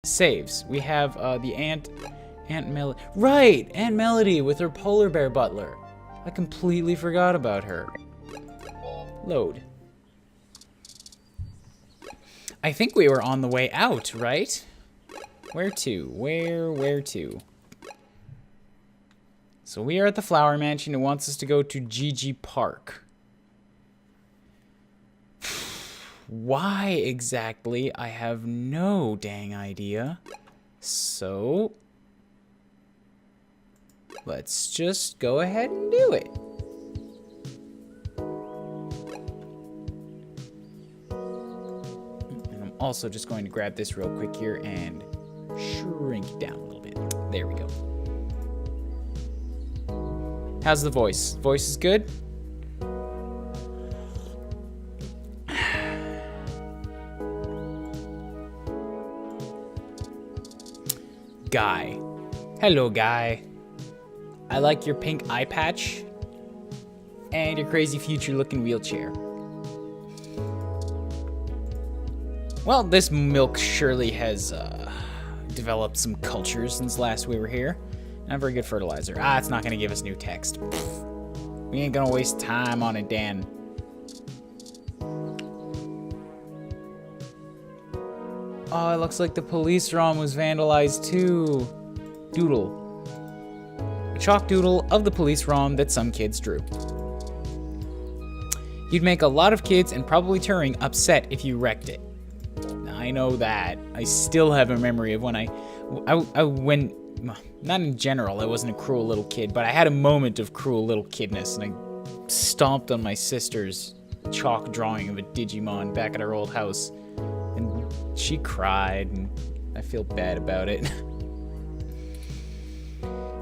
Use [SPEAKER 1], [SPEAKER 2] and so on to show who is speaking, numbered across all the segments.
[SPEAKER 1] saves. We have the Aunt Melody. Right! Aunt Melody with her polar bear butler. I completely forgot about her. Load. I think we were on the way out, right? Where to? Where to? So we are at the Flower Mansion. It wants us to go to Gigi Park. Why exactly? I have no dang idea. So let's just go ahead and do it. And I'm also just going to grab this real quick here and shrink it down a little bit. There we go. How's the voice? Voice is good? Guy. Hello, Guy. I like your pink eye patch and your crazy future-looking wheelchair. Well, this milk surely has developed some culture since last we were here. Not very good fertilizer. It's not gonna give us new text. Pfft. We ain't gonna waste time on it, Dan. Oh, it looks like the police ROM was vandalized too. Doodle. A chalk doodle of the police ROM that some kids drew. You'd make a lot of kids and probably Turing upset if you wrecked it. I know that. I still have a memory of when I went, not in general, I wasn't a cruel little kid, but I had a moment of cruel little kidness and I stomped on my sister's chalk drawing of a Digimon back at our old house. And she cried, and I feel bad about it.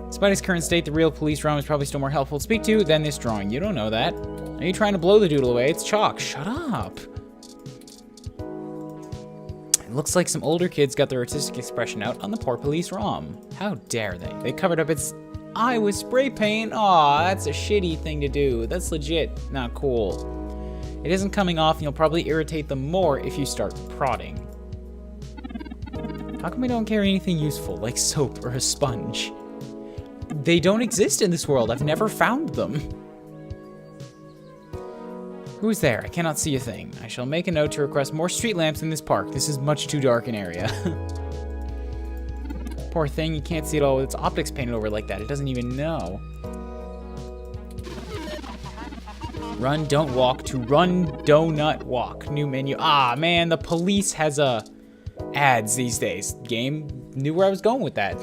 [SPEAKER 1] Despite its current state, the real police ROM is probably still more helpful to speak to than this drawing. You don't know that. Are you trying to blow the doodle away? It's chalk. Shut up. It looks like some older kids got their artistic expression out on the poor police ROM. How dare they? They covered up its eye with spray paint. Aw, that's a shitty thing to do. That's legit not cool. It isn't coming off, and you'll probably irritate them more if you start prodding. How come we don't carry anything useful, like soap or a sponge? They don't exist in this world. I've never found them. Who's there? I cannot see a thing. I shall make a note to request more street lamps in this park. This is much too dark an area. Poor thing, you can't see it all with its optics painted over like that. It doesn't even know. Run, don't walk to run, donut, walk. New menu. Ah, man, the police has ads these days. Game knew where I was going with that.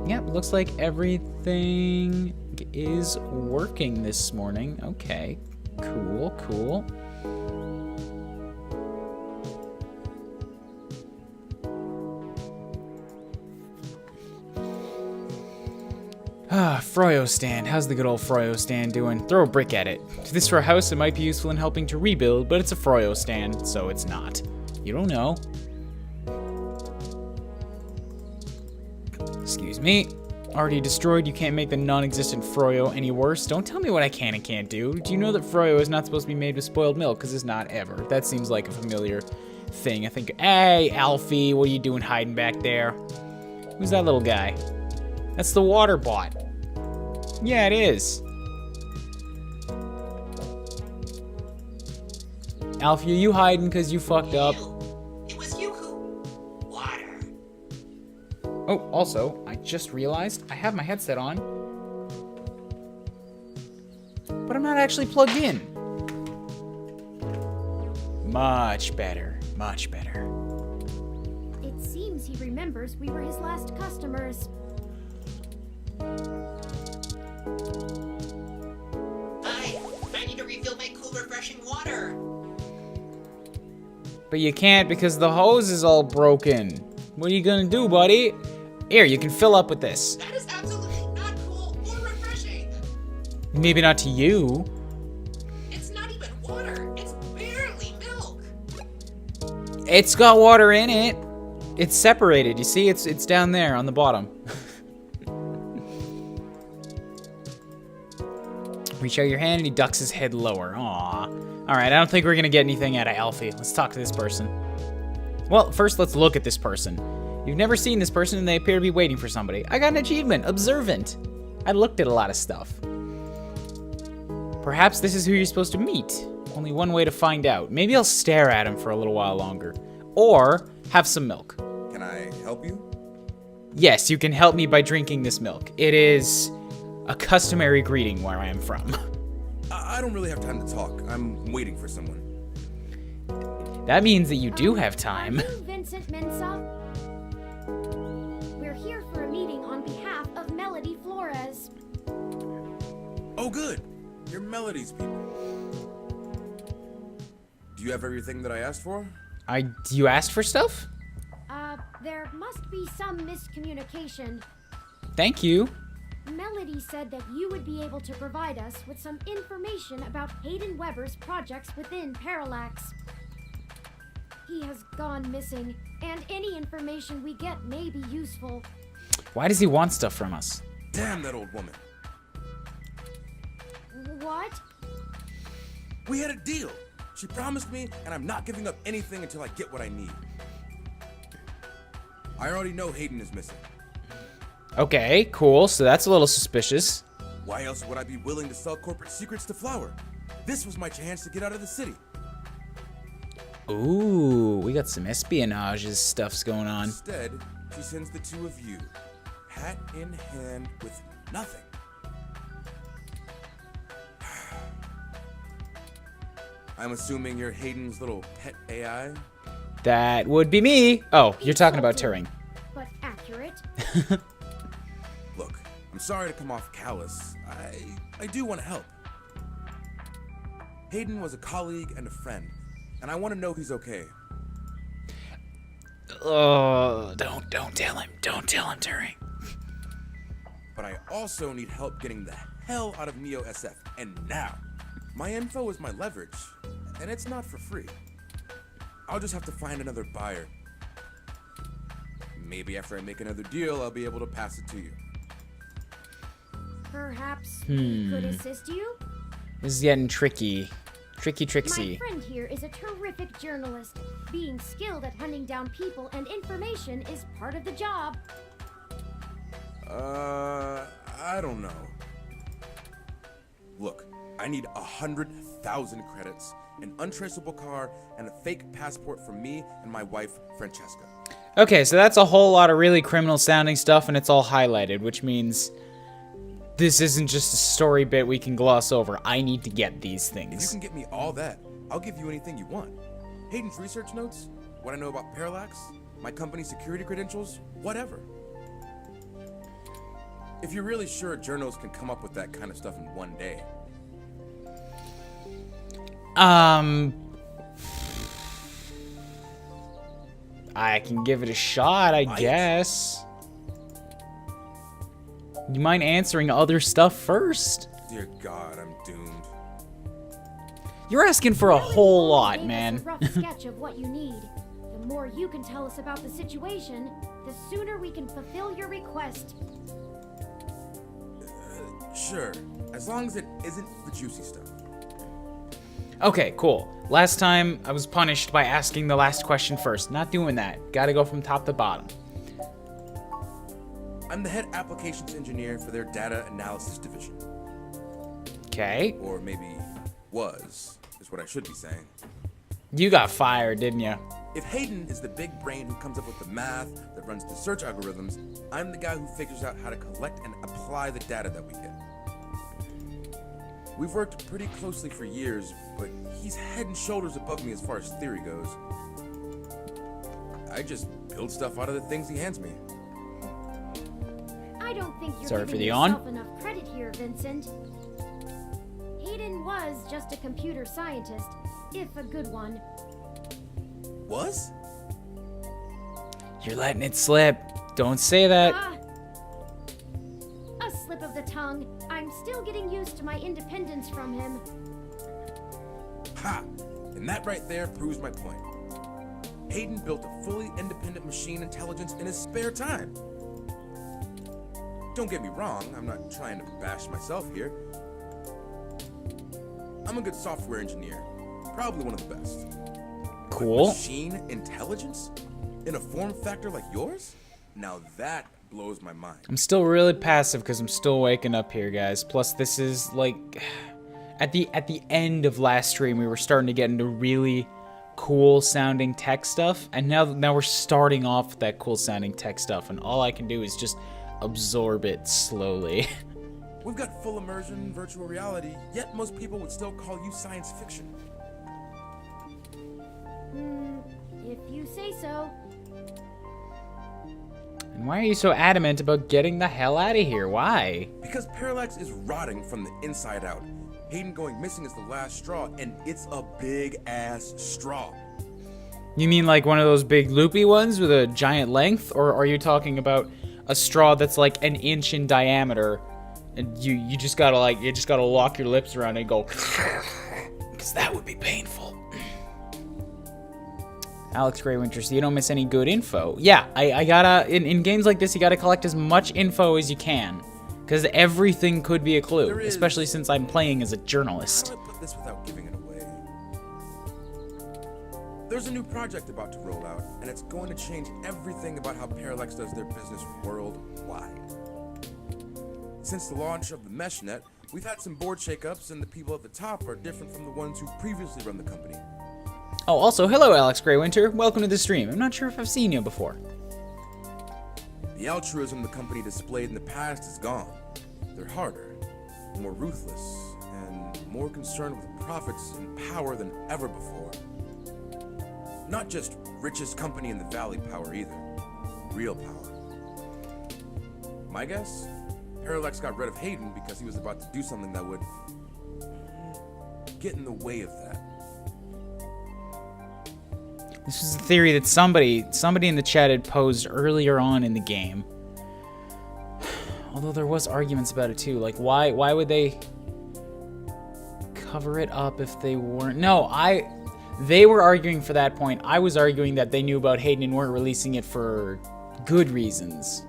[SPEAKER 1] Yep, looks like everything is working this morning. Okay, cool, cool. Froyo stand. How's the good old Froyo stand doing? Throw a brick at it. If this were a house, it might be useful in helping to rebuild, but it's a Froyo stand, so it's not. You don't know. Excuse me. Already destroyed, you can't make the non-existent Froyo any worse. Don't tell me what I can and can't do. Do you know that Froyo is not supposed to be made with spoiled milk? Because it's not ever. That seems like a familiar thing. I think, hey, Alfie, what are you doing hiding back there? Who's that little guy? That's the water bot. Yeah, it is. Alfie, are you hiding because you fucked up?
[SPEAKER 2] It was you who... Water.
[SPEAKER 1] Oh, also, I just realized I have my headset on, but I'm not actually plugged in. Much better, much better.
[SPEAKER 3] It seems he remembers we were his last customers.
[SPEAKER 2] I need to refill my cool, refreshing water.
[SPEAKER 1] But you can't because the hose is all broken. What are you gonna do, buddy? Here, you can fill up with this.
[SPEAKER 2] That is absolutely not cool or refreshing.
[SPEAKER 1] Maybe not to you.
[SPEAKER 2] It's not even water. It's barely milk.
[SPEAKER 1] It's got water in it. It's separated. You see, it's down there on the bottom. Reach out your hand and he ducks his head lower. Aww. Alright, I don't think we're gonna get anything out of Alfie. Let's talk to this person. Well, first let's look at this person. You've never seen this person and they appear to be waiting for somebody. I got an achievement, observant. I looked at a lot of stuff. Perhaps this is who you're supposed to meet. Only one way to find out. Maybe I'll stare at him for a little while longer. Or have some milk.
[SPEAKER 4] Can I help you?
[SPEAKER 1] Yes, you can help me by drinking this milk. It is a customary greeting where I am from.
[SPEAKER 4] I don't really have time to talk. I'm waiting for someone.
[SPEAKER 1] That means that you do have time.
[SPEAKER 3] Are you Vincent Mensah? We're here for a meeting on behalf of Melody Flores.
[SPEAKER 4] Oh, good. You're Melody's people. Do you have everything that I asked for?
[SPEAKER 1] You asked for stuff?
[SPEAKER 3] There must be some miscommunication.
[SPEAKER 1] Thank you.
[SPEAKER 3] Melody said that you would be able to provide us with some information about Hayden Weber's projects within Parallax. He has gone missing, and any information we get may be useful.
[SPEAKER 1] Why does he want stuff from us?
[SPEAKER 4] Damn that old woman.
[SPEAKER 3] What?
[SPEAKER 4] We had a deal. She promised me, and I'm not giving up anything until I get what I need. I already know Hayden is missing.
[SPEAKER 1] Okay, cool. So that's a little suspicious.
[SPEAKER 4] Why else would I be willing to sell corporate secrets to Flower? This was my chance to get out of the city.
[SPEAKER 1] Ooh, we got some espionage stuffs going on.
[SPEAKER 4] Instead, she sends the two of you, hat in hand with nothing. I'm assuming you're Hayden's little pet AI?
[SPEAKER 1] That would be me. Oh, you're talking about Turing.
[SPEAKER 3] But accurate.
[SPEAKER 4] Look, I'm sorry to come off callous. I do want to help. Hayden was a colleague and a friend, and I want to know he's okay.
[SPEAKER 1] Oh, don't tell him. Don't tell him, Turing.
[SPEAKER 4] But I also need help getting the hell out of Neo SF, and now. My info is my leverage, and it's not for free. I'll just have to find another buyer. Maybe after I make another deal, I'll be able to pass it to you.
[SPEAKER 3] Perhaps we could assist you?
[SPEAKER 1] This is getting tricky. Tricky
[SPEAKER 3] My
[SPEAKER 1] Trixie.
[SPEAKER 3] friend here is a terrific journalist. Being skilled at hunting down people and information is part of the job.
[SPEAKER 4] I don't know. Look, I need 100,000 credits, an untraceable car, and a fake passport for me and my wife, Francesca.
[SPEAKER 1] Okay, so that's a whole lot of really criminal sounding stuff, and it's all highlighted, which means this isn't just a story bit we can gloss over. I need to get these
[SPEAKER 4] If you
[SPEAKER 1] things.
[SPEAKER 4] can get me all that, I'll give you anything you want. Hayden's research notes, what I know about Parallax, my company's security credentials, whatever. If you're really sure journals can come up with that kind of stuff in one day.
[SPEAKER 1] I can give it a shot, I
[SPEAKER 4] Might.
[SPEAKER 1] guess. You mind answering other stuff first?
[SPEAKER 4] Dear God, I'm doomed.
[SPEAKER 1] You're asking for a whole lot,
[SPEAKER 3] Gave us
[SPEAKER 1] man.
[SPEAKER 3] a rough sketch of what you need. The more you can tell us about the situation, the sooner we can fulfill your request.
[SPEAKER 4] Sure, as long as it isn't the juicy stuff.
[SPEAKER 1] Okay, cool. Last time, I was punished by asking the last question first. Not doing that. Gotta go from top to bottom.
[SPEAKER 4] I'm the head applications engineer for their data analysis division.
[SPEAKER 1] Okay.
[SPEAKER 4] Or maybe was, is what I should be saying.
[SPEAKER 1] You got fired, didn't you?
[SPEAKER 4] If Hayden is the big brain who comes up with the math that runs the search algorithms, I'm the guy who figures out how to collect and apply the data that we get. We've worked pretty closely for years, but he's head and shoulders above me as far as theory goes. I just build stuff out of the things he hands me.
[SPEAKER 3] I don't think you're
[SPEAKER 1] Sorry for
[SPEAKER 3] giving
[SPEAKER 1] the
[SPEAKER 3] yourself
[SPEAKER 1] yawn.
[SPEAKER 3] enough credit here, Vincent. Hayden was just a computer scientist, if a good one.
[SPEAKER 4] Was?
[SPEAKER 1] You're letting it slip. Don't say that.
[SPEAKER 3] A slip of the tongue. I'm still getting used to my independence from him.
[SPEAKER 4] Ha! And that right there proves my point. Hayden built a fully independent machine intelligence in his spare time. Don't get me wrong, I'm not trying to bash myself here. I'm a good software engineer. Probably one of the best.
[SPEAKER 1] Cool.
[SPEAKER 4] Machine intelligence? In a form factor like yours? Now that blows my mind.
[SPEAKER 1] I'm still really passive because I'm still waking up here, guys. Plus, this is like at the end of last stream, we were starting to get into really cool sounding tech stuff, and now we're starting off with that cool sounding tech stuff, and all I can do is just absorb it slowly.
[SPEAKER 4] We've got full immersion, virtual reality, yet most people would still call you science fiction.
[SPEAKER 3] If you say so.
[SPEAKER 1] And why are you so adamant about getting the hell out of here? Why?
[SPEAKER 4] Because Parallax is rotting from the inside out. Hayden going missing is the last straw, and it's a big-ass straw.
[SPEAKER 1] You mean like one of those big loopy ones with a giant length? Or are you talking about a straw that's like an inch in diameter, and you just gotta lock your lips around it and go, because that would be painful. Alex Graywinter, so you don't miss any good info. Yeah, I gotta, in games like this, you gotta collect as much info as you can, because everything could be a clue, especially since I'm playing as a journalist.
[SPEAKER 4] How do I put this without giving it away? There's a new project about to roll out, and it's going to change everything about how Parallax does their business worldwide. Since the launch of the MeshNet, we've had some board shakeups, and the people at the top are different from the ones who previously run the company.
[SPEAKER 1] Oh, also, hello, Alex Graywinter. Welcome to the stream. I'm not sure if I've seen you before.
[SPEAKER 4] The altruism the company displayed in the past is gone. They're harder, more ruthless, and more concerned with profits and power than ever before. Not just richest company in the valley power either. Real power. My guess? Parallax got rid of Hayden because he was about to do something that would get in the way of that.
[SPEAKER 1] This is a theory that somebody in the chat had posed earlier on in the game. Although there was arguments about it too. Like, why would they cover it up if they weren't? No, they were arguing for that point. I was arguing that they knew about Hayden and weren't releasing it for good reasons.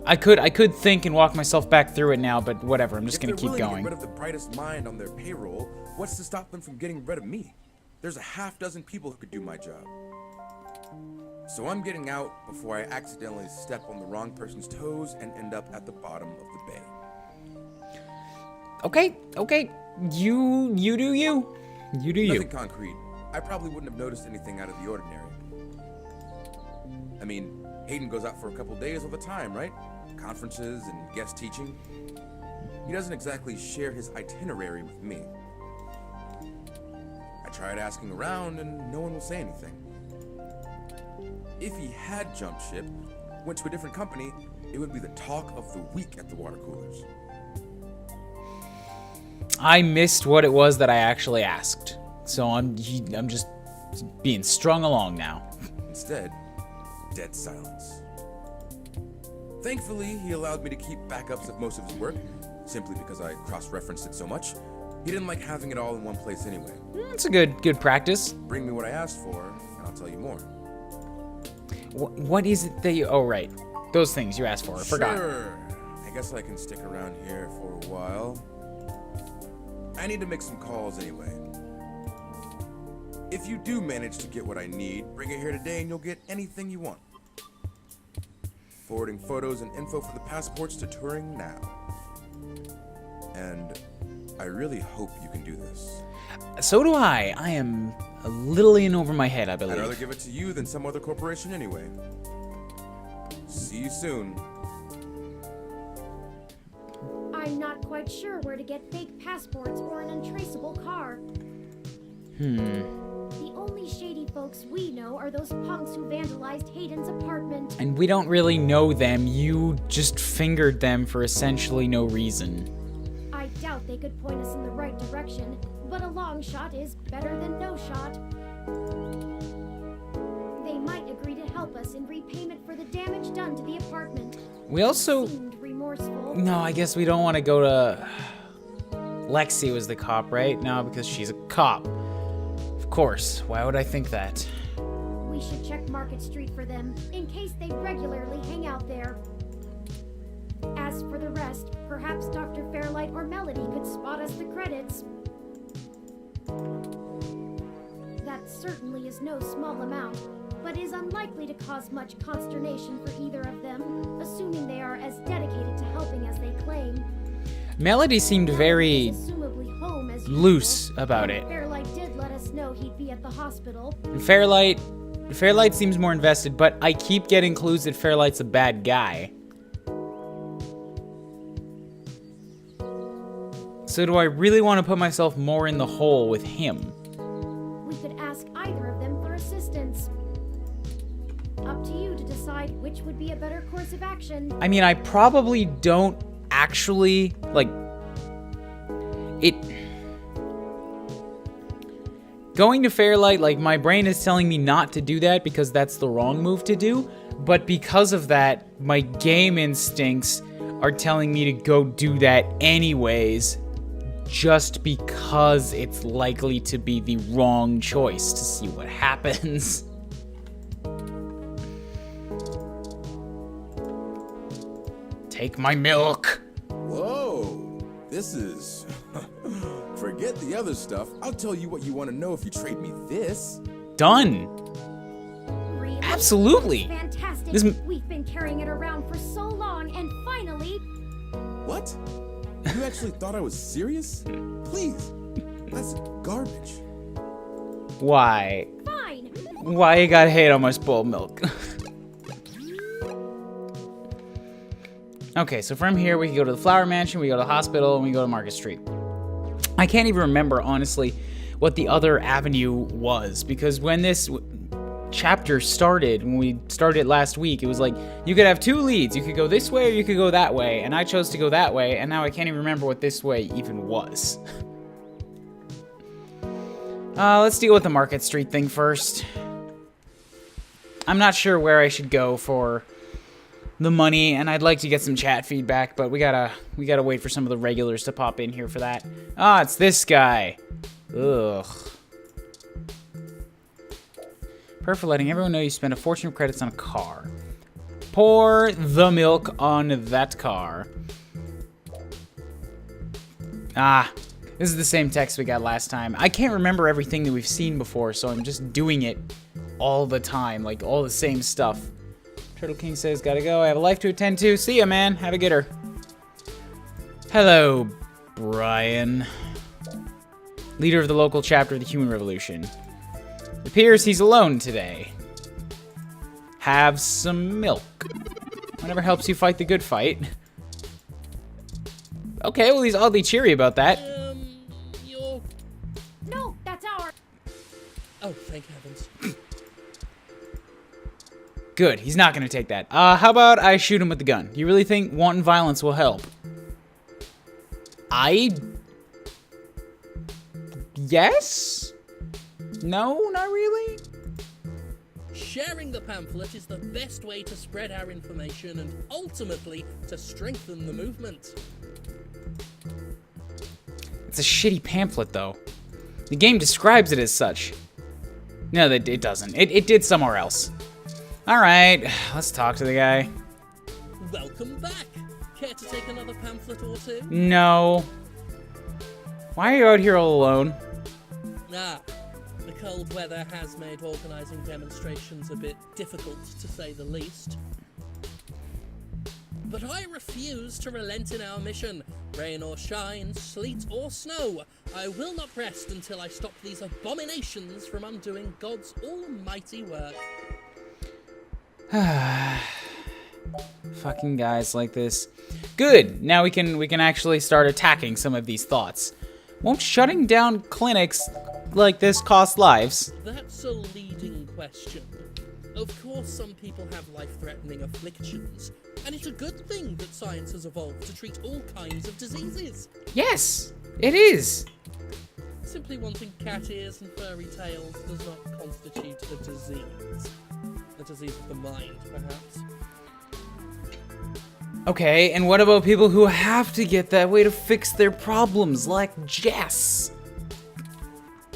[SPEAKER 1] I could think and walk myself back through it now, but whatever. I'm just gonna keep going.
[SPEAKER 4] If they're willing to get rid of the brightest mind on their payroll, what's to stop them from getting rid of me? There's a half dozen people who could do my job. So I'm getting out before I accidentally step on the wrong person's toes and end up at the bottom of the bay.
[SPEAKER 1] Okay. You do you. You do you.
[SPEAKER 4] Nothing concrete. I probably wouldn't have noticed anything out of the ordinary. I mean, Hayden goes out for a couple days all the time, right? Conferences and guest teaching. He doesn't exactly share his itinerary with me. I tried asking around and no one will say anything. If he had jumped ship, went to a different company, it would be the talk of the week at the water coolers.
[SPEAKER 1] I missed what it was that I actually asked, so I'm just being strung along now.
[SPEAKER 4] Instead, dead silence. Thankfully, he allowed me to keep backups of most of his work, simply because I cross-referenced it so much. He didn't like having it all in one place anyway.
[SPEAKER 1] It's a good practice.
[SPEAKER 4] Bring me what I asked for, and I'll tell you more.
[SPEAKER 1] What is it that you... Oh, right. Those things you asked for. I forgot.
[SPEAKER 4] Sure. I guess I can stick around here for a while. I need to make some calls anyway. If you do manage to get what I need, bring it here today and you'll get anything you want. Forwarding photos and info for the passports to Turing now. And I really hope you can do this.
[SPEAKER 1] So do I. I am a little in over my head, I believe.
[SPEAKER 4] I'd rather give it to you than some other corporation anyway. See you soon.
[SPEAKER 3] I'm not quite sure where to get fake passports or an untraceable car. The only shady folks we know are those punks who vandalized Hayden's apartment.
[SPEAKER 1] And we don't really know them. You just fingered them for essentially no reason.
[SPEAKER 3] I doubt they could point us in the right direction, but a long shot is better than no shot. They might agree to help us in repayment for the damage done to the apartment.
[SPEAKER 1] We also...
[SPEAKER 3] Seemed remorseful.
[SPEAKER 1] No, I guess we don't want to go to... Lexi was the cop, right? No, because she's a cop. Of course. Why would I think that?
[SPEAKER 3] We should check Market Street for them, in case they regularly hang out there. As for the rest, perhaps Dr. Fairlight or Melody could spot us the credits. That certainly is no small amount, but is unlikely to cause much consternation for either of them, assuming they are as dedicated to helping as they claim.
[SPEAKER 1] Melody seemed very
[SPEAKER 3] Assumably home as
[SPEAKER 1] loose
[SPEAKER 3] usual.
[SPEAKER 1] about it.
[SPEAKER 3] Fairlight did let us know he'd be at the hospital.
[SPEAKER 1] And Fairlight seems more invested, but I keep getting clues that Fairlight's a bad guy. So do I really want to put myself more in the hole with him?
[SPEAKER 3] We could ask either of them for assistance. Up to you to decide which would be a better course of action.
[SPEAKER 1] I mean, I probably don't actually, like, it... Going to Fairlight, like, my brain is telling me not to do that because that's the wrong move to do, but because of that, my game instincts are telling me to go do that anyways, just because it's likely to be the wrong choice to see what happens. Take my milk.
[SPEAKER 4] Whoa, this is... Forget the other stuff. I'll tell you what you want to know if you trade me this.
[SPEAKER 1] Done.
[SPEAKER 3] Really?
[SPEAKER 1] Absolutely.
[SPEAKER 3] Fantastic.
[SPEAKER 1] This
[SPEAKER 3] We've been carrying it around for so long, and finally...
[SPEAKER 4] What? You actually thought I was serious? Please, that's garbage.
[SPEAKER 1] Why?
[SPEAKER 3] Fine.
[SPEAKER 1] Why you gotta hate on my spoiled milk? Okay, so from here we can go to the Flower Mansion, we go to the hospital, and we go to Market Street. I can't even remember, honestly, what the other avenue was, because when this chapter started, when we started last week, it was like, you could have two leads. You could go this way or you could go that way, and I chose to go that way, and now I can't even remember what this way even was. Let's deal with the Market Street thing first. I'm not sure where I should go for the money, and I'd like to get some chat feedback, but we gotta wait for some of the regulars to pop in here for that. Ah, it's this guy. Ugh. Per for letting everyone know you spent a fortune of credits on a car. Pour the milk on that car. Ah, this is the same text we got last time. I can't remember everything that we've seen before, so I'm just doing it all the time, like all the same stuff. Turtle King says, gotta go. I have a life to attend to. See ya, man. Have a gooder. Hello, Brian. Leader of the local chapter of the Human Revolution. It appears he's alone today. Have some milk. Whatever helps you fight the good fight. Okay, well, he's oddly cheery about that.
[SPEAKER 2] You're...
[SPEAKER 3] No, that's our...
[SPEAKER 2] Oh, thank heavens.
[SPEAKER 1] Good, he's not gonna take that. How about I shoot him with the gun? You really think wanton violence will help? Yes? No, not really?
[SPEAKER 2] Sharing the pamphlet is the best way to spread our information and ultimately to strengthen the movement.
[SPEAKER 1] It's a shitty pamphlet, though. The game describes it as such. No, it doesn't. It did somewhere else. Alright, let's talk to the guy.
[SPEAKER 2] Welcome back. Care to take another pamphlet or two?
[SPEAKER 1] No. Why are you out here all alone?
[SPEAKER 2] Ah, the cold weather has made organising demonstrations a bit difficult, to say the least. But I refuse to relent in our mission. Rain or shine, sleet or snow, I will not rest until I stop these abominations from undoing God's almighty work.
[SPEAKER 1] Fucking guys like this. Good. Now we can actually start attacking some of these thoughts. Won't shutting down clinics like this cost lives?
[SPEAKER 2] That's a leading question. Of course, some people have life-threatening afflictions, and it's a good thing that science has evolved to treat all kinds of diseases.
[SPEAKER 1] Yes, it is.
[SPEAKER 2] Simply wanting cat ears and furry tails does not constitute a disease. A disease of the mind, perhaps.
[SPEAKER 1] Okay, and what about people who have to get that way to fix their problems, like Jess?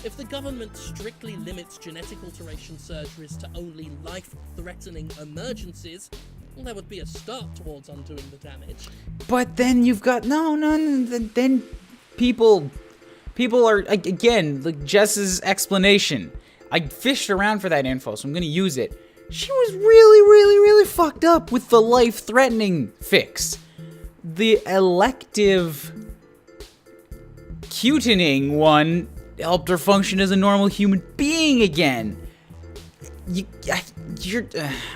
[SPEAKER 2] If the government strictly limits genetic alteration surgeries to only life-threatening emergencies, well, that would be a start towards undoing the damage.
[SPEAKER 1] But then you've got then people are again, like Jess's explanation. I fished around for that info, so I'm gonna use it. She was really fucked up with the life-threatening fix. The elective cutening one helped her function as a normal human being again.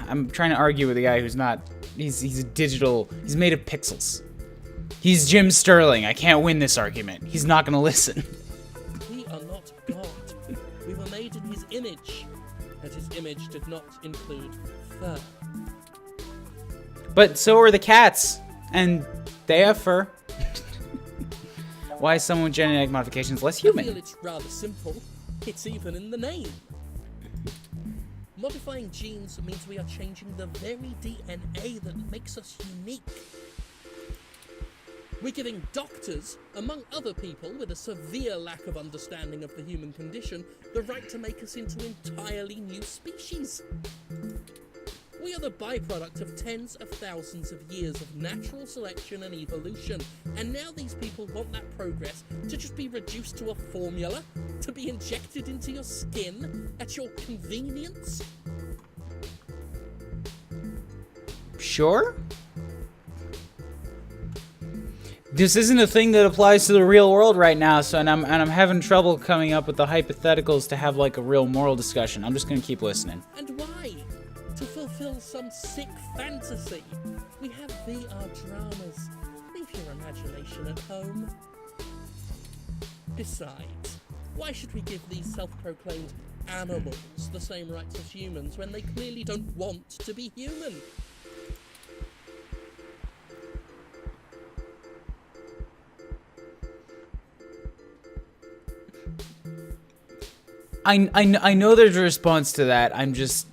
[SPEAKER 1] I'm trying to argue with a guy who's not. He's a digital. He's made of pixels. He's Jim Sterling. I can't win this argument. He's not gonna listen.
[SPEAKER 2] We are not God. We were made in his image, and his image did not include fur.
[SPEAKER 1] But so are the cats, and they have fur. Why is someone with genetic modifications less
[SPEAKER 2] I feel
[SPEAKER 1] human?
[SPEAKER 2] it's rather simple. It's even in the name. Modifying genes means we are changing the very DNA that makes us unique. We're giving doctors, among other people with a severe lack of understanding of the human condition, the right to make us into entirely new species. We are the byproduct of tens of thousands of years of natural selection and evolution, and now these people want that progress to just be reduced to a formula, to be injected into your skin at your convenience.
[SPEAKER 1] Sure. This isn't a thing that applies to the real world right now, so and I'm having trouble coming up with the hypotheticals to have like a real moral discussion. I'm just gonna keep listening.
[SPEAKER 2] And why? To fulfill some sick fantasy. We have VR dramas. Leave your imagination at home. Besides, why should we give these self-proclaimed animals the same rights as humans when they clearly don't want to be human?
[SPEAKER 1] I know there's a response to that. I'm just,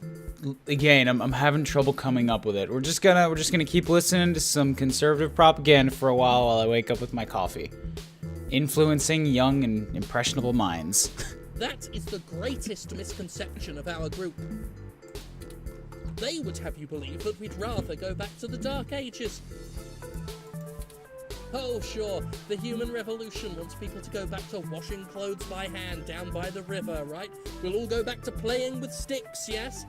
[SPEAKER 1] again, I'm having trouble coming up with it. We're just gonna keep listening to some conservative propaganda for a while I wake up with my coffee, influencing young and impressionable minds.
[SPEAKER 2] That is the greatest misconception of our group. They would have you believe that we'd rather go back to the Dark Ages. Oh, sure, the human revolution wants people to go back to washing clothes by hand down by the river, right? We'll all go back to playing with sticks, yes?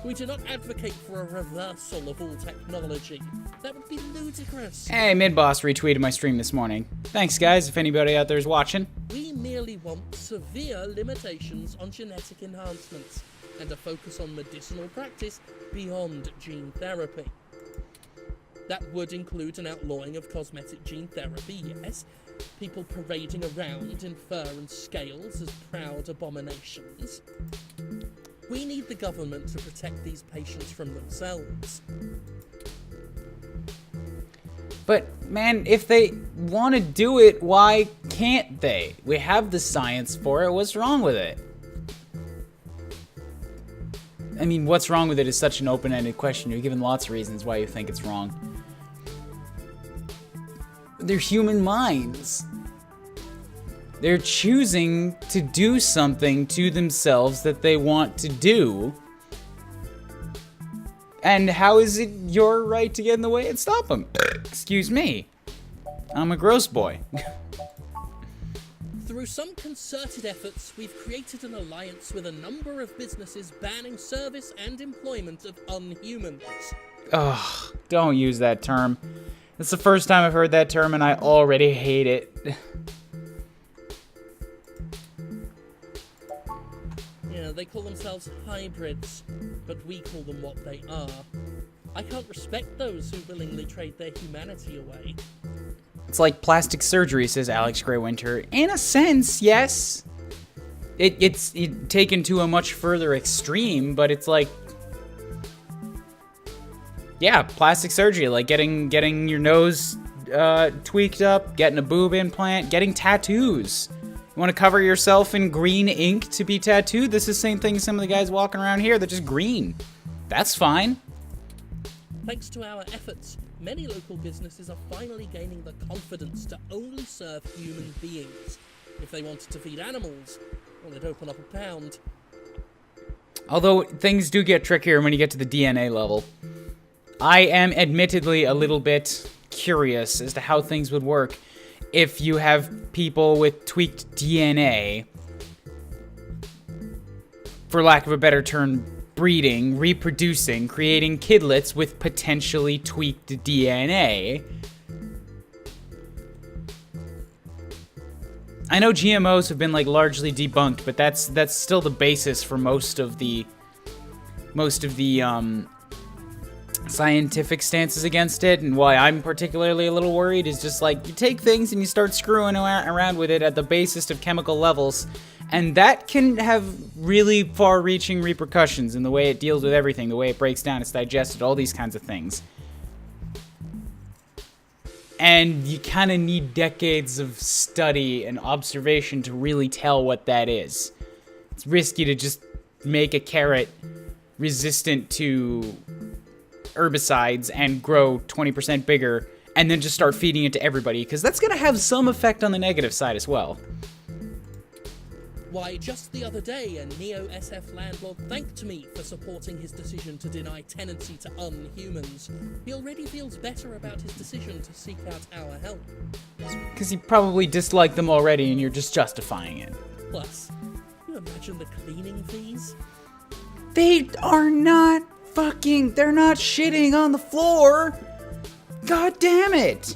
[SPEAKER 2] We do not advocate for a reversal of all technology. That would be ludicrous.
[SPEAKER 1] Hey, Midboss retweeted my stream this morning. Thanks, guys, if anybody out there is watching.
[SPEAKER 2] We merely want severe limitations on genetic enhancements and a focus on medicinal practice beyond gene therapy. That would include an outlawing of cosmetic gene therapy, yes. People parading around in fur and scales as proud abominations. We need the government to protect these patients from themselves.
[SPEAKER 1] But, man, if they want to do it, why can't they? We have the science for it. What's wrong with it? I mean, what's wrong with it is such an open-ended question. You're given lots of reasons why you think it's wrong. They're human minds. They're choosing to do something to themselves that they want to do. And how is it your right to get in the way and stop them? Excuse me. I'm a gross boy.
[SPEAKER 2] Through some concerted efforts, we've created an alliance with a number of businesses banning service and employment of unhumans.
[SPEAKER 1] Ugh, don't use that term. It's the first time I've heard that term and I already hate it.
[SPEAKER 2] Yeah, they call themselves hybrids, but we call them what they are. I can't respect those who willingly trade their humanity away.
[SPEAKER 1] It's like plastic surgery, says Alex Graywinter. In a sense, yes. It's taken to a much further extreme, but it's like, yeah, plastic surgery, like getting your nose tweaked up, getting a boob implant, getting tattoos. You want to cover yourself in green ink to be tattooed? This is the same thing as some of the guys walking around here. They're just green. That's fine.
[SPEAKER 2] Thanks to our efforts, many local businesses are finally gaining the confidence to only serve human beings. If they wanted to feed animals, well, they'd open up a pound.
[SPEAKER 1] Although things do get trickier when you get to the DNA level. I am admittedly a little bit curious as to how things would work if you have people with tweaked DNA, for lack of a better term, breeding, reproducing, creating kidlets with potentially tweaked DNA. I know GMOs have been like largely debunked, but that's still the basis for most of the scientific stances against it, and why I'm particularly a little worried is just like you take things and you start screwing around with it at the basest of chemical levels, and that can have really far-reaching repercussions in the way it deals with everything, the way it breaks down, it's digested, all these kinds of things. And you kind of need decades of study and observation to really tell what that is. It's risky to just make a carrot resistant to herbicides and grow 20% bigger and then just start feeding it to everybody, because that's going to have some effect on the negative side as well.
[SPEAKER 2] Why, just the other day, a Neo-SF landlord thanked me for supporting his decision to deny tenancy to unhumans. He already feels better about his decision to seek out our help.
[SPEAKER 1] Because you probably dislike them already and you're just justifying it.
[SPEAKER 2] Plus, you imagine the cleaning fees?
[SPEAKER 1] They are not they're not shitting on the floor. God damn it.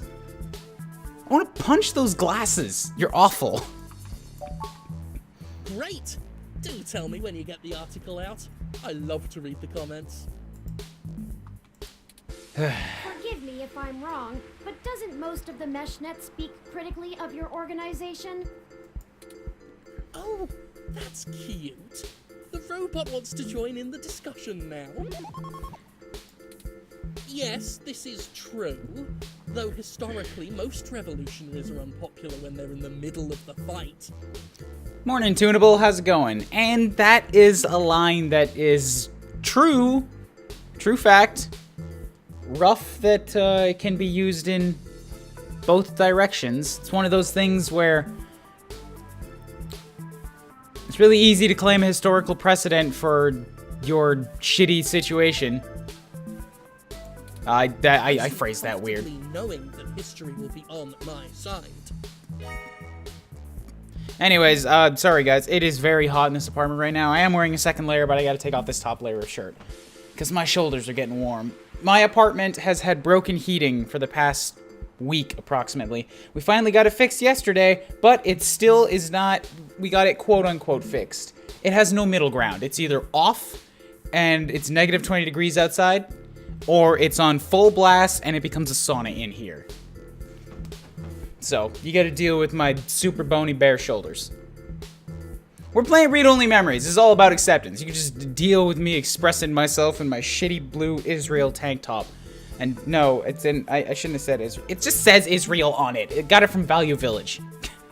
[SPEAKER 1] I want to punch those glasses. You're awful.
[SPEAKER 2] Great! Do tell me when you get the article out. I love to read the comments.
[SPEAKER 3] Forgive me if I'm wrong, but doesn't most of the MeshNet speak critically of your organization?
[SPEAKER 2] Oh, that's cute. The robot wants to join in the discussion now. Yes, this is true, though historically most revolutionaries are unpopular when they're in the middle of the fight.
[SPEAKER 1] Morning, Tunable. How's it going? And that is a line that is true. True fact. Rough that it can be used in both directions. It's one of those things where it's really easy to claim a historical precedent for your shitty situation. I phrased that weird.
[SPEAKER 2] Knowing that history will be on my side.
[SPEAKER 1] Anyways, sorry guys, it is very hot in this apartment right now. I am wearing a second layer, but I gotta take off this top layer of shirt because my shoulders are getting warm. My apartment has had broken heating for the past week, approximately. We finally got it fixed yesterday, but it still is not, we got it quote-unquote fixed. It has no middle ground. It's either off, and it's negative 20 degrees outside, or it's on full blast, and it becomes a sauna in here. So, you gotta deal with my super bony bare shoulders. We're playing Read-Only Memories. This is all about acceptance. You can just deal with me expressing myself in my shitty blue Israel tank top. And no, it's in, I shouldn't have said Israel. It just says Israel on it. It got it from Value Village.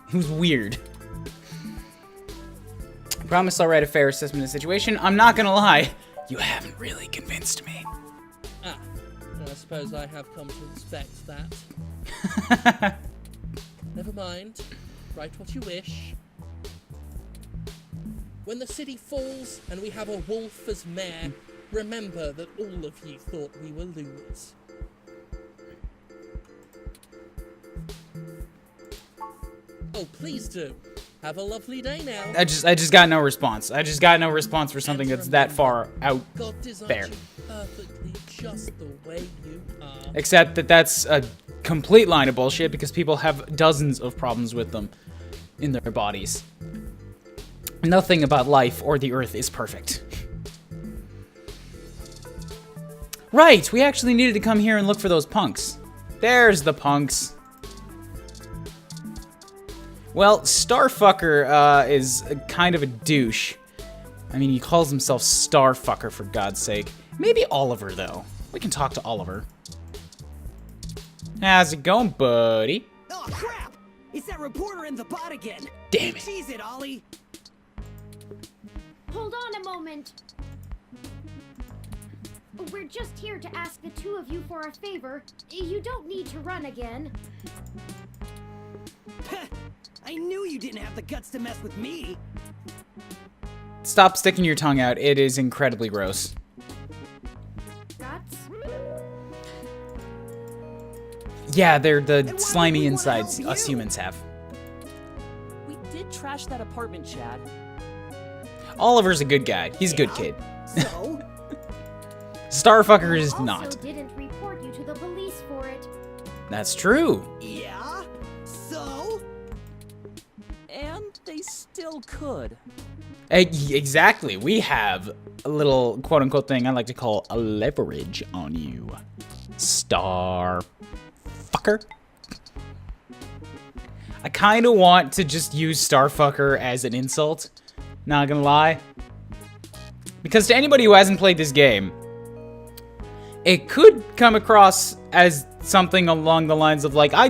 [SPEAKER 1] It was weird. I promise I'll write a fair assessment of the situation. I'm not gonna lie. You haven't really convinced me.
[SPEAKER 2] Ah, I suppose I have come to expect that. Never mind. Write what you wish. When the city falls and we have a wolf as mayor, remember that all of you thought we were losers. Oh, please do. Have a lovely day now.
[SPEAKER 1] I just got no response. I just got no response for something that's that far out
[SPEAKER 2] God designed
[SPEAKER 1] there.
[SPEAKER 2] you perfectly just the way you are.
[SPEAKER 1] Except that that's a complete line of bullshit because people have dozens of problems with them in their bodies. Nothing about life or the earth is perfect. Right, we actually needed to come here and look for those punks. There's the punks. Well, Starfucker is kind of a douche. I mean, he calls himself Starfucker, for God's sake. Maybe Oliver, though. We can talk to Oliver. How's it going, buddy?
[SPEAKER 5] Oh, crap! It's that reporter in the bot again!
[SPEAKER 1] Damn it.
[SPEAKER 5] Cheese it, Ollie!
[SPEAKER 3] Hold on a moment. We're just here to ask the two of you for a favor. You don't need to run again.
[SPEAKER 5] I knew you didn't have the guts to mess with me.
[SPEAKER 1] Stop sticking your tongue out. It is incredibly gross.
[SPEAKER 3] Guts?
[SPEAKER 1] Yeah, they're the
[SPEAKER 5] why
[SPEAKER 1] slimy
[SPEAKER 5] would we wanna
[SPEAKER 1] insides
[SPEAKER 5] help
[SPEAKER 1] us
[SPEAKER 5] you?
[SPEAKER 1] humans have.
[SPEAKER 6] We did trash that apartment, Chad.
[SPEAKER 1] Oliver's a good guy. He's a good
[SPEAKER 5] Yeah?
[SPEAKER 1] kid.
[SPEAKER 5] So?
[SPEAKER 1] Starfucker is
[SPEAKER 3] Also
[SPEAKER 1] not.
[SPEAKER 3] didn't report you to the police for it.
[SPEAKER 1] That's true.
[SPEAKER 5] Yeah? So?
[SPEAKER 6] And they still could.
[SPEAKER 1] Exactly. We have a little quote-unquote thing I like to call a leverage on you. Starfucker. I kind of want to just use Starfucker as an insult. Not gonna lie. Because to anybody who hasn't played this game, it could come across as something along the lines of like, I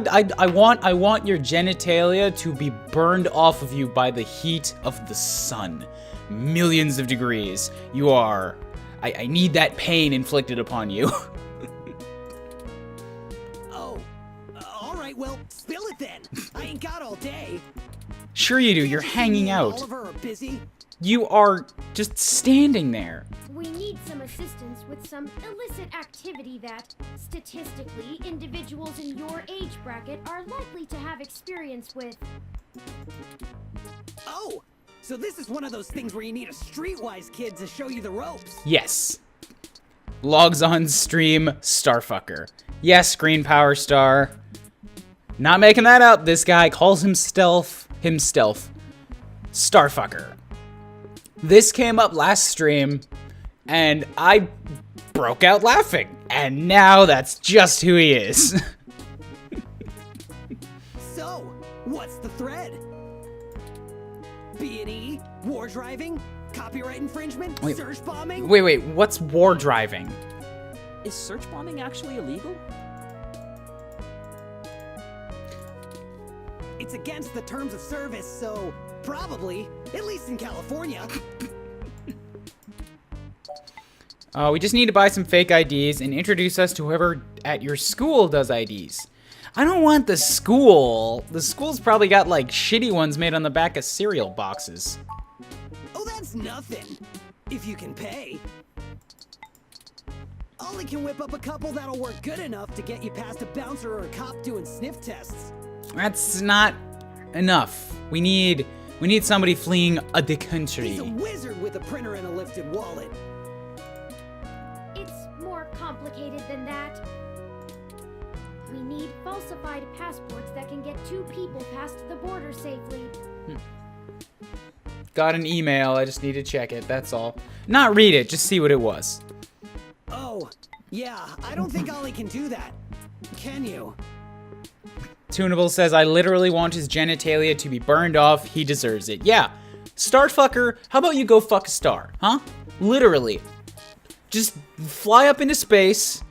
[SPEAKER 1] want your genitalia to be burned off of you by the heat of the sun. Millions of degrees. You are... I need that pain inflicted upon you.
[SPEAKER 5] Oh. Alright, well, spill it then. I ain't got all day.
[SPEAKER 1] Sure you do, you're hanging
[SPEAKER 5] Me and
[SPEAKER 1] out.
[SPEAKER 5] Oliver are busy.
[SPEAKER 1] You are just standing there.
[SPEAKER 3] We need some assistance with some illicit activity that, statistically, individuals in your age bracket are likely to have experience with.
[SPEAKER 5] Oh! So this is one of those things where you need a streetwise kid to show you the ropes.
[SPEAKER 1] Yes. Logs on stream, Starfucker. Yes, Green Power Star. Not making that up. This guy calls himself Starfucker. This came up last stream, and I broke out laughing. And now that's just who he is.
[SPEAKER 5] So, what's the thread? B&E? War driving? Copyright infringement?
[SPEAKER 1] Wait.
[SPEAKER 5] Search bombing?
[SPEAKER 1] Wait, what's war driving?
[SPEAKER 6] Is search bombing actually illegal?
[SPEAKER 5] It's against the terms of service, so probably, at least in California.
[SPEAKER 1] We just need to buy some fake IDs and introduce us to whoever at your school does IDs. I don't want the school. The school's probably got like shitty ones made on the back of cereal boxes.
[SPEAKER 5] Oh, that's nothing. If you can pay. Ollie can whip up a couple that'll work good enough to get you past a bouncer or a cop doing sniff tests.
[SPEAKER 1] That's not enough. We need somebody fleeing the country.
[SPEAKER 5] He's a wizard with a printer and a lifted wallet.
[SPEAKER 3] It's more complicated than that. We need falsified passports that can get two people past the border safely.
[SPEAKER 1] Got an email. I just need to check it. That's all. Not read it. Just see what it was.
[SPEAKER 5] Oh, yeah, I don't think Ollie can do that. Can you?
[SPEAKER 1] Tunable says, I literally want his genitalia to be burned off. He deserves it. Yeah. Starfucker, how about you go fuck a star? Huh? Literally. Just fly up into space,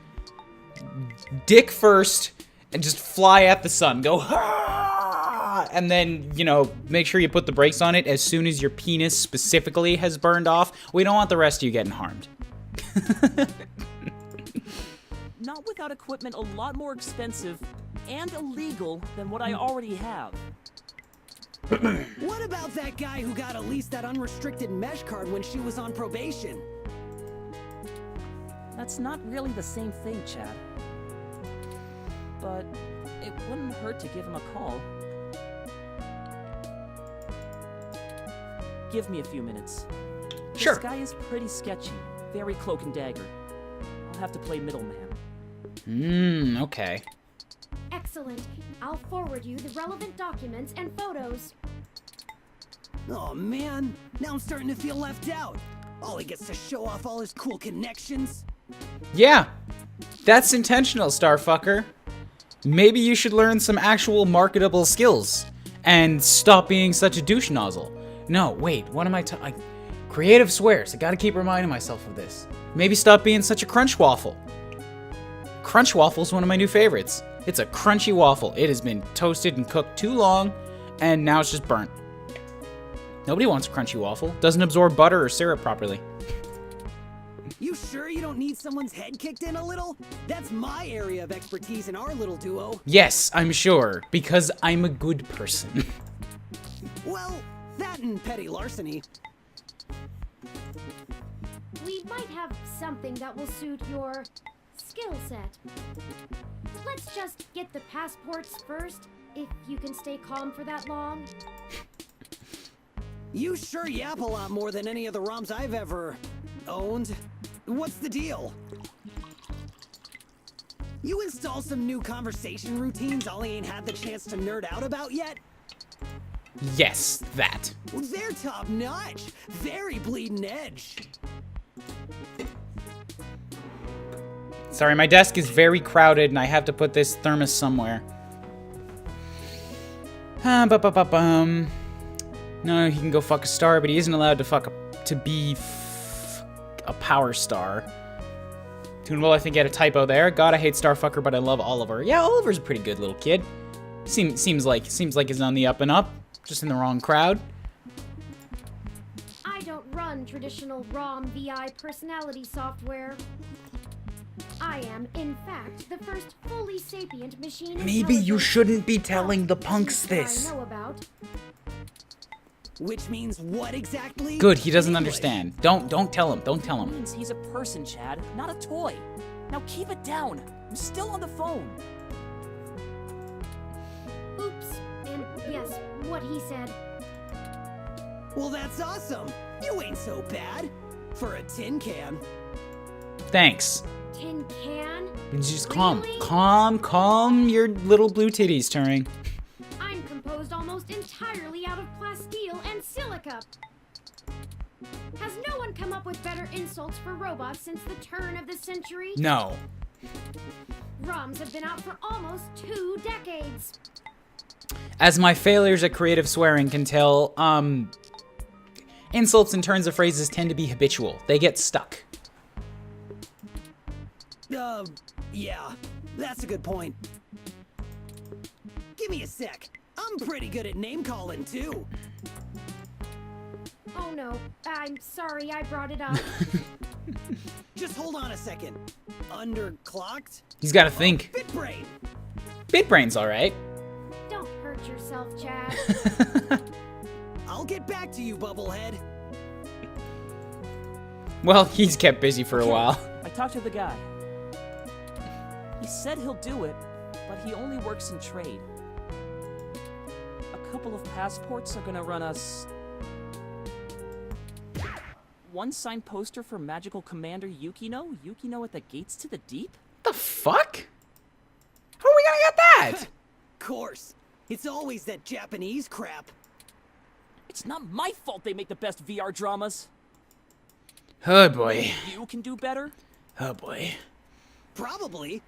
[SPEAKER 1] dick first, and just fly at the sun. Go, "Ah!" And then, you know, make sure you put the brakes on it as soon as your penis specifically has burned off. We don't want the rest of you getting harmed.
[SPEAKER 6] Not without equipment a lot more expensive and illegal than what I already have.
[SPEAKER 5] What about that guy who got at least that unrestricted mesh card when she was on probation?
[SPEAKER 6] That's not really the same thing, Chad. But it wouldn't hurt to give him a call. Give me a few minutes.
[SPEAKER 1] Sure.
[SPEAKER 6] This guy is pretty sketchy, very cloak and dagger. I'll have to play middleman.
[SPEAKER 1] Okay.
[SPEAKER 3] Excellent. I'll forward you the relevant documents and photos.
[SPEAKER 5] Oh man, now I'm starting to feel left out. Ollie gets to show off all his cool connections.
[SPEAKER 1] Yeah. That's intentional, Starfucker. Maybe you should learn some actual marketable skills and stop being such a douche nozzle. No, wait, what am I creative swears. I gotta keep reminding myself of this. Maybe stop being such a crunch waffle. Crunch waffle's one of my new favorites. It's a crunchy waffle. It has been toasted and cooked too long, and now it's just burnt. Nobody wants a crunchy waffle. Doesn't absorb butter or syrup properly.
[SPEAKER 5] You sure you don't need someone's head kicked in a little? That's my area of expertise in our little duo.
[SPEAKER 1] Yes, I'm sure, because I'm a good person.
[SPEAKER 5] Well, that and petty larceny.
[SPEAKER 3] We might have something that will suit your skill set. Let's just get the passports first, if you can stay calm for that long.
[SPEAKER 5] You sure yap a lot more than any of the ROMs I've ever owned. What's the deal? You install some new conversation routines Ollie ain't had the chance to nerd out about yet?
[SPEAKER 1] Yes, that.
[SPEAKER 5] Well, they're top notch. Very bleeding edge.
[SPEAKER 1] Sorry, my desk is very crowded and I have to put this thermos somewhere. No, he can go fuck a star, but he isn't allowed to be a power star. Tunable, I think you had a typo there. God, I hate Starfucker, but I love Oliver. Yeah, Oliver's a pretty good little kid. Seems like he's on the up and up, just in the wrong crowd.
[SPEAKER 3] I don't run traditional ROM VI personality software. I am, in fact, the first fully sapient machine.
[SPEAKER 1] Maybe you shouldn't be telling the punks
[SPEAKER 3] that
[SPEAKER 1] this.
[SPEAKER 3] I know about.
[SPEAKER 5] Which means what exactly?
[SPEAKER 1] Good, he doesn't
[SPEAKER 5] English.
[SPEAKER 1] understand. Don't tell him. Don't tell
[SPEAKER 6] It
[SPEAKER 1] him.
[SPEAKER 6] means he's a person, Chad, not a toy. Now keep it down. I'm still on the phone.
[SPEAKER 3] Oops. And yes, what he said.
[SPEAKER 5] Well, that's awesome. You ain't so bad. For a tin can.
[SPEAKER 1] Thanks.
[SPEAKER 3] Tin can?
[SPEAKER 1] Just
[SPEAKER 3] Really?
[SPEAKER 1] calm your little blue titties, Turing.
[SPEAKER 3] I'm composed almost entirely out of plasteel and silica. Has no one come up with better insults for robots since the turn of the century?
[SPEAKER 1] No.
[SPEAKER 3] ROMs have been out for almost 2 decades.
[SPEAKER 1] As my failures at creative swearing can tell, insults and turns of phrases tend to be habitual. They get stuck.
[SPEAKER 5] Yeah, that's a good point. Give me a sec. I'm pretty good at name calling too.
[SPEAKER 3] Oh no, I'm sorry I brought it up.
[SPEAKER 5] Just hold on a second. Underclocked?
[SPEAKER 1] He's got to think.
[SPEAKER 5] Bitbrain!
[SPEAKER 1] Bitbrain's all right.
[SPEAKER 3] Don't hurt yourself, Chad.
[SPEAKER 5] I'll get back to you, Bubblehead.
[SPEAKER 1] Well, he's kept busy for a while.
[SPEAKER 6] I talked to the guy. He said he'll do it, but he only works in trade. A couple of passports are gonna run us... one signed poster for Magical Commander Yukino? Yukino at the Gates to the Deep?
[SPEAKER 1] The fuck? How are we gonna get that?
[SPEAKER 5] Course. It's always that Japanese crap.
[SPEAKER 6] It's not my fault they make the best VR dramas.
[SPEAKER 1] Oh boy.
[SPEAKER 6] You can do better?
[SPEAKER 1] Oh boy.
[SPEAKER 5] Probably.